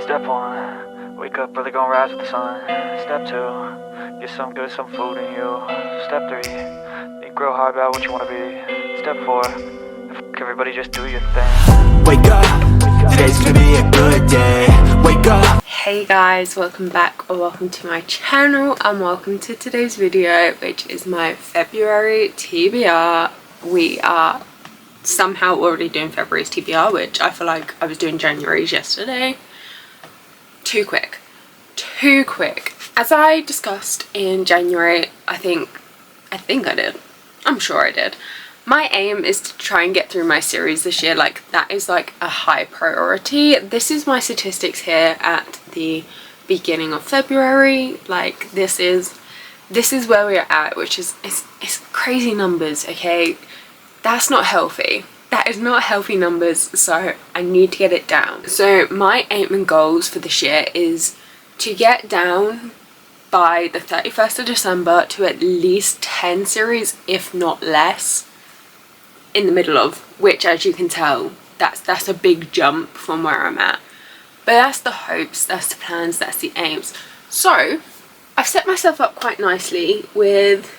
Step 1, wake up early, gonna rise with the sun. Step 2, get some good, some food in you. Step 3, think real hard about what you wanna be. Step 4, everybody just do your thing. Wake up, today's gonna be a good day. Wake up. Hey guys, welcome back or welcome to my channel and welcome to today's video, which is my February TBR. We are somehow already doing February's TBR, which I feel like I was doing January's yesterday. Too quick. As I discussed in January, I think I did. I'm sure I did. My aim is to try and get through my series this year. Like, that is like a high priority. This is my statistics here at the beginning of February. Like, this is where we're at, which is it's crazy numbers, okay? That's not healthy. That is not healthy numbers, so I need to get it down. So my aim and goals for this year is to get down by the 31st of December to at least 10 series, if not less, in the middle of, which, as you can tell, that's a big jump from where I'm at. But that's the hopes, that's the plans, that's the aims. So I've set myself up quite nicely with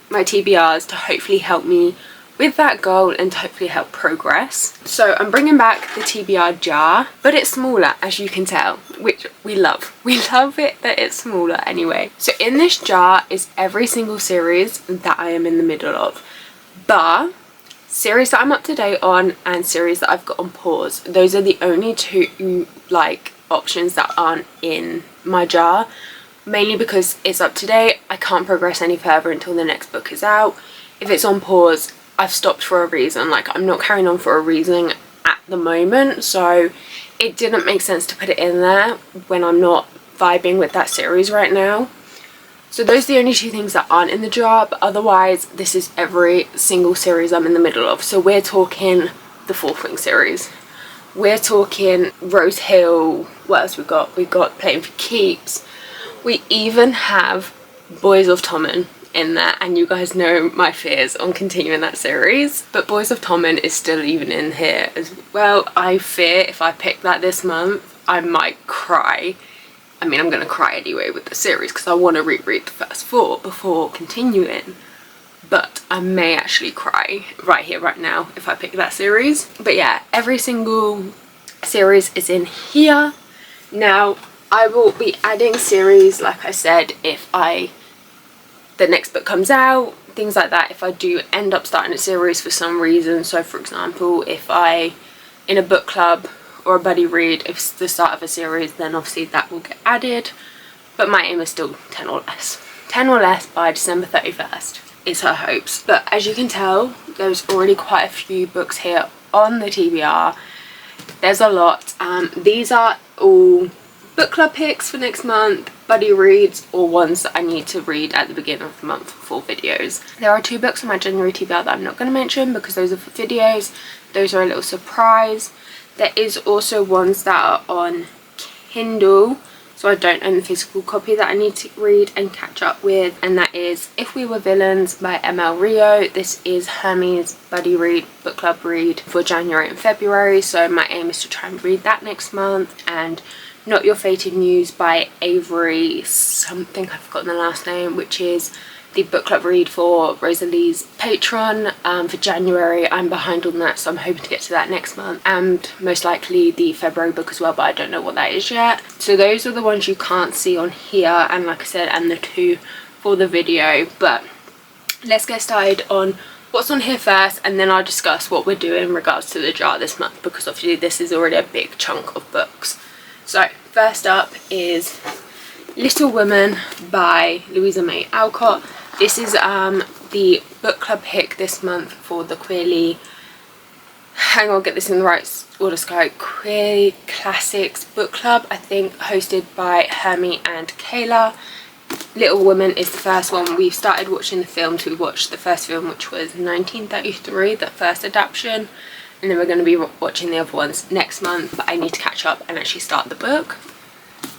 my TBRs to hopefully help me with that goal and to hopefully help progress. So I'm bringing back the TBR jar, but it's smaller, as you can tell, which we love. We love it that it's smaller anyway. So in this jar is every single series that I am in the middle of, but series that I'm up to date on and series that I've got on pause. Those are the only two like options that aren't in my jar, mainly because it's up to date. I can't progress any further until the next book is out. If it's on pause, I've stopped for a reason. Like, I'm not carrying on for a reason at the moment, so it didn't make sense to put it in there when I'm not vibing with that series right now. So those are the only two things that aren't in the jar, but otherwise this is every single series I'm in the middle of. So we're talking the Fourth Wing series, we're talking Rose Hill, what else we got? We've got Playing for Keeps, we even have Boys of Tommen in there, and you guys know my fears on continuing that series, but Boys of Tommen is still even in here as well. I fear if I pick that this month I might cry. I mean, I'm gonna cry anyway with the series because I want to reread the first four before continuing, but I may actually cry right here right now if I pick that series. But yeah, every single series is in here. Now I will be adding series, like I said, if the next book comes out, things like that, if I do end up starting a series for some reason. So for example, if I, in a book club or a buddy read, if it's the start of a series, then obviously that will get added. But my aim is still 10 or less. 10 or less by December 31st is her hopes. But as you can tell, there's already quite a few books here on the TBR. There's a lot. These are all book club picks for next month, buddy reads, or ones that I need to read at the beginning of the month for videos. There are two books on my January TBR that I'm not going to mention because those are for videos. Those are a little surprise. There is also ones that are on Kindle, so I don't own the physical copy, that I need to read and catch up with, and that is If We Were Villains by 𝖜𝖊𝖑𝖈. This is Hermie's buddy read, book club read for January and February, so my aim is to try and read that next month. And Not Your Fated Muse by Avery something, I've forgotten the last name, which is the book club read for Rosalie's Patreon for January. I'm behind on that, so I'm hoping to get to that next month, and most likely the February book as well, but I don't know what that is yet. So those are the ones you can't see on here, and like I said, and the two for the video. But let's get started on what's on here first, and then I'll discuss what we're doing in regards to the jar this month, because obviously this is already a big chunk of books. So first up is Little Women by Louisa May Alcott. This is the book club pick this month for the 𝖜𝖊𝖑𝖈, hang on, get this in the right order, 𝖜𝖊𝖑𝖈 Classics book club, I think, hosted by Hermie and Kayla. Little Women is the first one. We've started watching the films. We watched the first film, which was 1933, the first adaptation, and then we're going to be watching the other ones next month, but I need to catch up and actually start the book.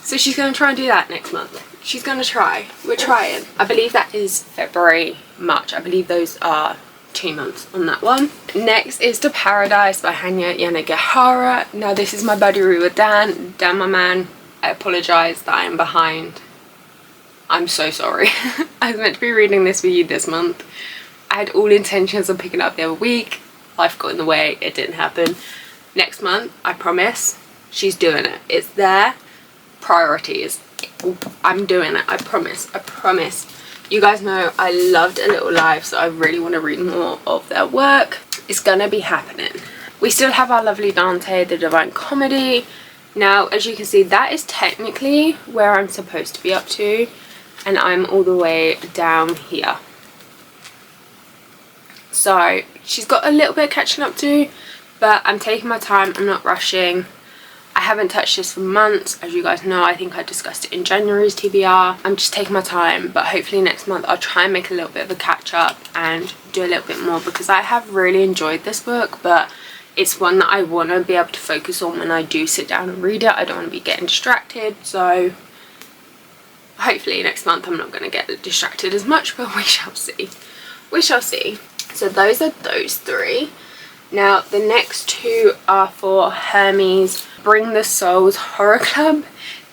So she's going to try and do that next month. She's going to try. We're trying. I believe that is February, March. I believe those are 2 months on that one. Next is To Paradise by 𝖜𝖊𝖑𝖈𝖔𝖊. Now this is my buddy with Dan. Dan, my man, I apologise that I am behind. I'm so sorry. I was meant to be reading this with you this month. I had all intentions of picking up the other week. Life got in the way, it didn't happen. Next month, I promise, she's doing it. It's there. Priorities. I'm doing it. I promise. I promise. You guys know I loved A Little Life, so I really want to read more of their work. It's gonna be happening. We still have our lovely Dante, The Divine Comedy. Now, as you can see, that is technically where I'm supposed to be up to, and I'm all the way down here. So she's got a little bit of catching up to, but I'm taking my time. I'm not rushing. I haven't touched this for months, as you guys know. I think I discussed it in January's TBR. I'm just taking my time, but hopefully next month I'll try and make a little bit of a catch up and do a little bit more, because I have really enjoyed this book, but it's one that I want to be able to focus on when I do sit down and read it. I don't want to be getting distracted, so hopefully next month I'm not going to get distracted as much, but we shall see. We shall see. So those are those three. Now the next two are for Hermes Bring the Souls Horror Club.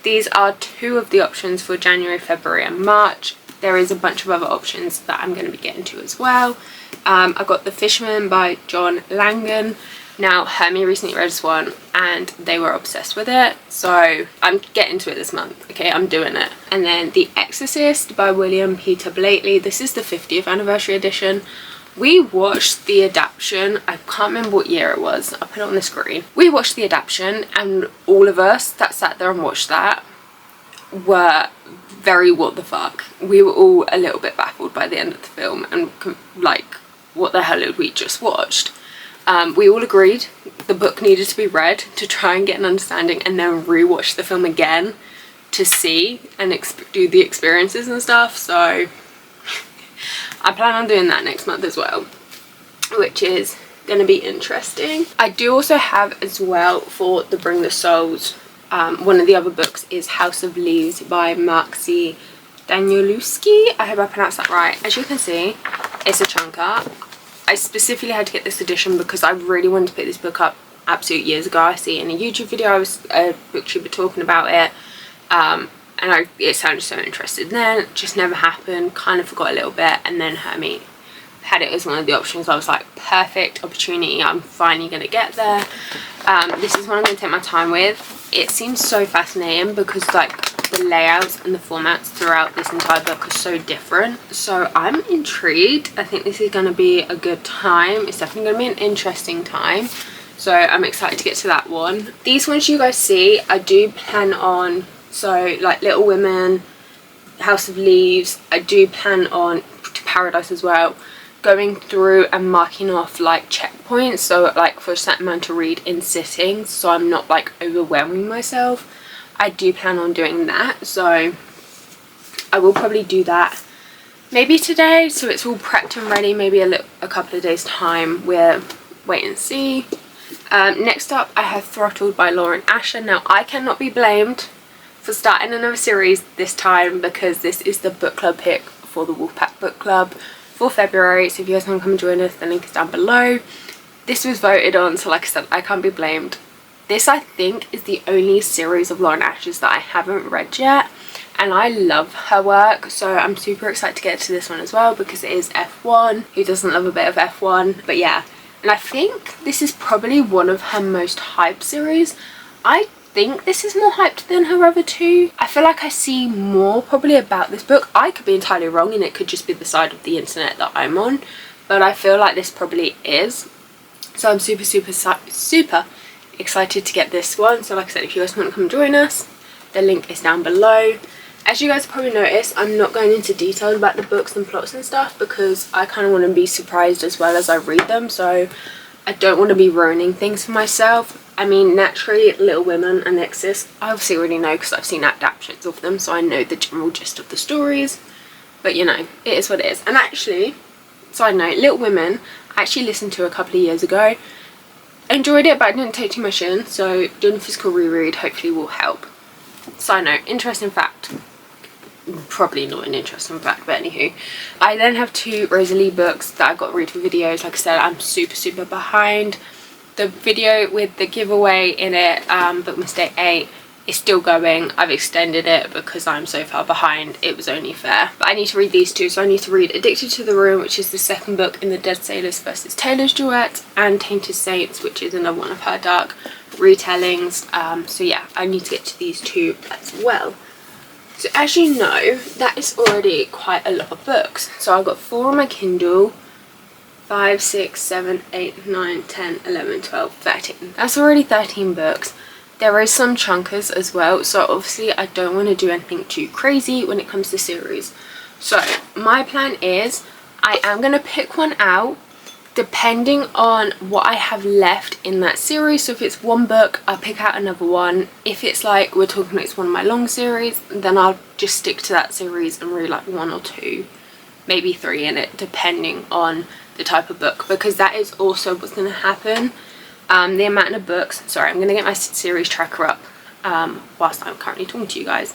These are two of the options for January, February and March. There is a bunch of other options that I'm going to be getting to as well. I got The Fisherman by John Langan. Now Hermie recently read this one and they were obsessed with it, so I'm getting to it this month. Okay, I'm doing it. And then The Exorcist by William Peter Blately. This is the 50th anniversary edition. We watched the adaptation. I can't remember what year it was. I'll put it on the screen. We watched the adaptation, and all of us that sat there and watched that were very what the fuck. We were all a little bit baffled by the end of the film and like, what the hell had we just watched? We all agreed the book needed to be read to try and get an understanding, and then rewatch the film again to see and do the experiences and stuff. So I plan on doing that next month as well, which is going to be interesting. I do also have as well for the Bring the Souls, one of the other books is House of Leaves by 𝖜𝖊𝖑𝖈𝖔𝖈₃. I hope I pronounced that right. As you can see, it's a chunker. I specifically had to get this edition because I really wanted to pick this book up absolute years ago. I see it in a YouTube video. I was a booktuber talking about it. And it sounded so interested then. It just never happened. Kind of forgot a little bit, and then Hermie had it as one of the options. I was like, perfect opportunity. I'm finally going to get there. This is one I'm going to take my time with. It seems so fascinating because like the layouts and the formats throughout this entire book are so different. So I'm intrigued. I think this is going to be a good time. It's definitely going to be an interesting time. So I'm excited to get to that one. These ones you guys see, I do plan on, so like Little Women, House of Leaves, I do plan on To Paradise as well, going through and marking off like checkpoints, so like for a certain amount to read in sittings, so I'm not like overwhelming myself. I do plan on doing that, so I will probably do that maybe today, so it's all prepped and ready. Maybe a couple of days time, we'll wait and see. Next up I have Throttled by Lauren Asher. Now I cannot be blamed for starting another series this time because this is the book club pick for the Wolfpack book club for February, so if you guys want to come and join us, the link is down below. This was voted on, so like I said, I can't be blamed. This I think is the only series of Lauren Asher's that I haven't read yet, and I love her work, so I'm super excited to get to this one as well because it is F1. Who doesn't love a bit of F1? But yeah, and I think this is probably one of her most hyped series. I think this is more hyped than her other two. I feel like I see more probably about this book. I could be entirely wrong and it could just be the side of the internet that I'm on, but I feel like this probably is. So I'm super excited to get this one. So like I said, if you guys want to come join us, the link is down below. As you guys probably noticed, I'm not going into detail about the books and plots and stuff because I kind of want to be surprised as well as I read them, so I don't want to be ruining things for myself. I mean, naturally, Little Women and Exorcist, I obviously already know because I've seen adaptations of them, so I know the general gist of the stories. But you know, it is what it is. And actually, side note, Little Women, I actually listened to a couple of years ago. Enjoyed it, but I didn't take too much in, so doing a physical reread hopefully will help. Side note, interesting fact. probably not an interesting fact, but anywho. I then have 2 Rosalie books that I got to read for videos. Like I said, I'm super behind. The video with the giveaway in it, Bookmas Day 8, is still going. I've extended it because I'm so far behind. It was only fair. But I need to read these 2. So I need to read Addicted to the Room, which is the 2nd book in the Dead Sailors versus Taylor's duet, and Tainted Saints, which is another one of her dark retellings. So yeah, I need to get to these 2 as well. So as you know, that is already quite a lot of books. So I've got 4 on my Kindle, 5, 6, 7, 8, 9, 10, 11, 12, 13. That's already 13 books. There is some chunkers as well, so obviously I don't want to do anything too crazy when it comes to series. So my plan is I am going to pick one out depending on what I have left in that series. So if it's 1 book, I'll pick out another one. If it's like we're talking it's one of my long series, then I'll just stick to that series and read like 1 or 2, maybe 3 in it, depending on the type of book, because that is also what's going to happen. The amount of books, sorry, I'm going to get my series tracker up whilst I'm currently talking to you guys.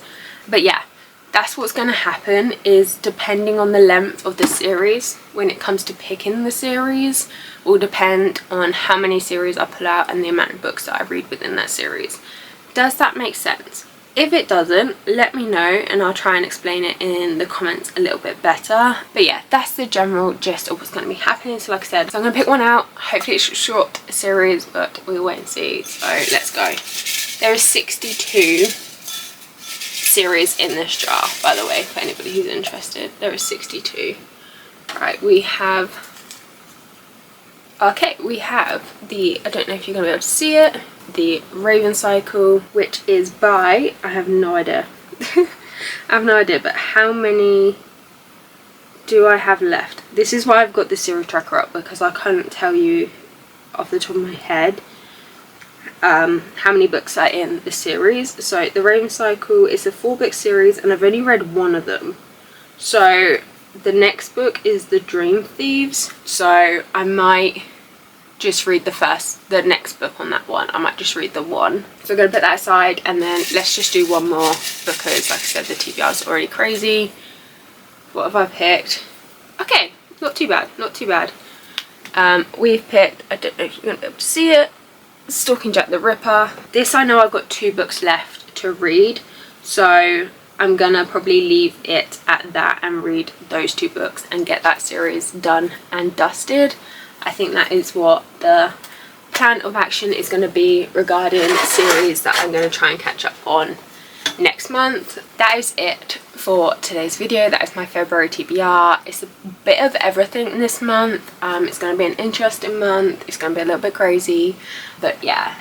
But yeah, that's what's going to happen, is depending on the length of the series, when it comes to picking the series, will depend on how many series I pull out and the amount of books that I read within that series. Does that make sense? If it doesn't, let me know and I'll try and explain it in the comments a little bit better. But yeah, that's the general gist of what's going to be happening. So like I said, so I'm going to pick one out. Hopefully it's a short series, but we'll wait and see. So let's go. There are 62 series in this jar, by the way, for anybody who's interested. There are 62. Right, we have... Okay, we have the... I don't know if you're going to be able to see it. The Raven Cycle, which is by, I have no idea. I have no idea, but how many do I have left? This is why I've got the series tracker up, because I couldn't tell you off the top of my head how many books are in the series. So the Raven Cycle is a 4-book series and I've only read 1 of them. So the next book is The Dream Thieves, so I might just read the next book on that one. I might just read the 1. So I'm going to put that aside and then let's just do 1 more, because like I said, the TBR is already crazy. What have I picked? Okay, not too bad, not too bad. We've picked, I don't know if you're going to be able to see it, Stalking Jack the Ripper. This I know I've got 2 books left to read, so I'm gonna probably leave it at that and read those 2 books and get that series done and dusted. I think that is what the plan of action is going to be regarding series that I'm going to try and catch up on next month. That is it for today's video. That is my February TBR. It's a bit of everything this month. It's going to be an interesting month. It's going to be a little bit crazy, but yeah.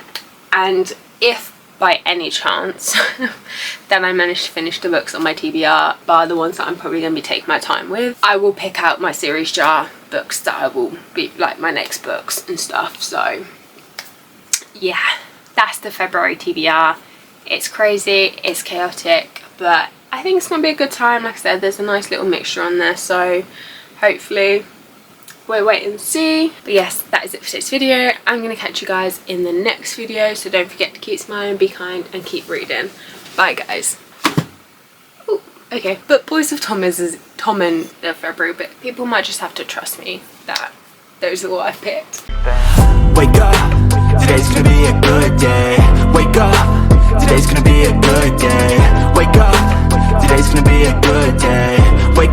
And if by any chance that I manage to finish the books on my TBR, bar the ones that I'm probably going to be taking my time with, I will pick out my series jar books that I will be like my next books and stuff. So yeah, that's the February TBR. It's crazy, it's chaotic, but I think it's gonna be a good time. Like I said, there's a nice little mixture on there, so hopefully we'll wait and see. But yes, that is it for today's video. I'm gonna catch you guys in the next video, so don't forget to keep smiling, be kind, and keep reading. Bye guys. Ooh, okay, but Boys of Tom is Tom in February, but people might just have to trust me that those are what I've picked. Wake up, today's gonna be a good day. Wake up, today's gonna be a good day. Wake up, today's gonna be a good day. Wake